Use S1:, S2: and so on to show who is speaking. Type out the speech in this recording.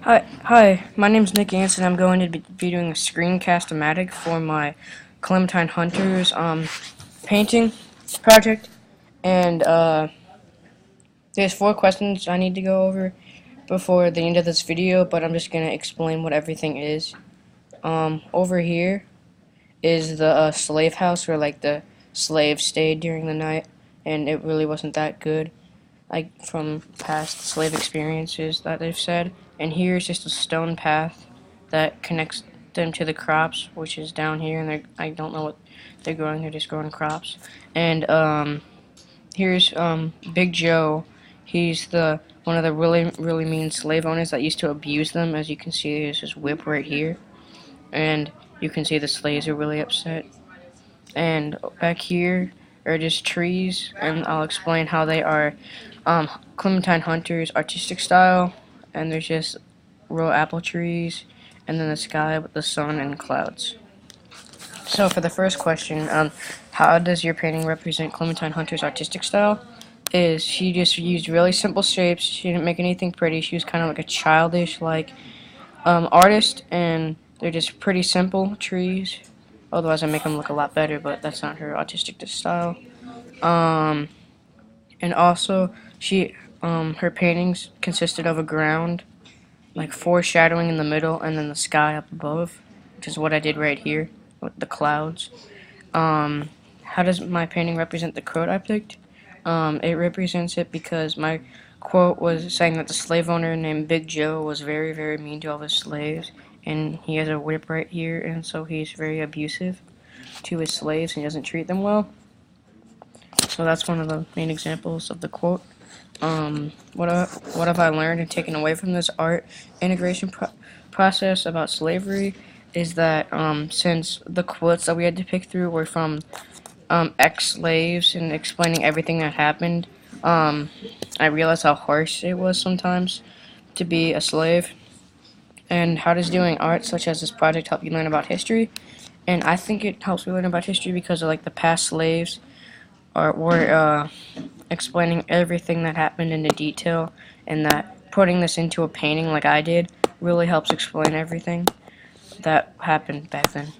S1: Hi. My name's Nick Anson. I'm going to be doing a screencast-o-matic for my Clementine Hunters painting project, and there's 4 questions I need to go over before the end of this video, but I'm just gonna explain what everything is. Over here is the slave house where like the slaves stayed during the night, and it really wasn't that good, like from past slave experiences that they've said. And here's just a stone path that connects them to the crops, which is down here, and I don't know what they're growing. They're just growing crops. And here's Big Joe. He's the one of the really mean slave owners that used to abuse them. As you can see, there's his whip right here, and you can see the slaves are really upset. And back here are just trees, and I'll explain how they are Clementine Hunter's artistic style. And there's just real apple trees, and then the sky with the sun and clouds. So for the first question, how does your painting represent Clementine Hunter's artistic style? Is she just used really simple shapes. She didn't make anything pretty. She was kind of like a childish artist, and they're just pretty simple trees. Otherwise, I make them look a lot better, but that's not her artistic style. And also, her paintings consisted of a ground, like foreshadowing in the middle, and then the sky up above, which is what I did right here with the clouds. How does my painting represent the quote I picked? It represents it because my quote was saying that the slave owner named Big Joe was very, very mean to all his slaves, and he has a whip right here, and so he's very abusive to his slaves and he doesn't treat them well. So that's one of the main examples of the quote. What have I learned and taken away from this art integration process about slavery is that since the quotes that we had to pick through were from ex-slaves and explaining everything that happened, I realized how harsh it was sometimes to be a slave. And how does doing art such as this project help you learn about history? And I think it helps me learn about history because of like the past slaves were explaining everything that happened into detail, and that putting this into a painting like I did really helps explain everything that happened back then.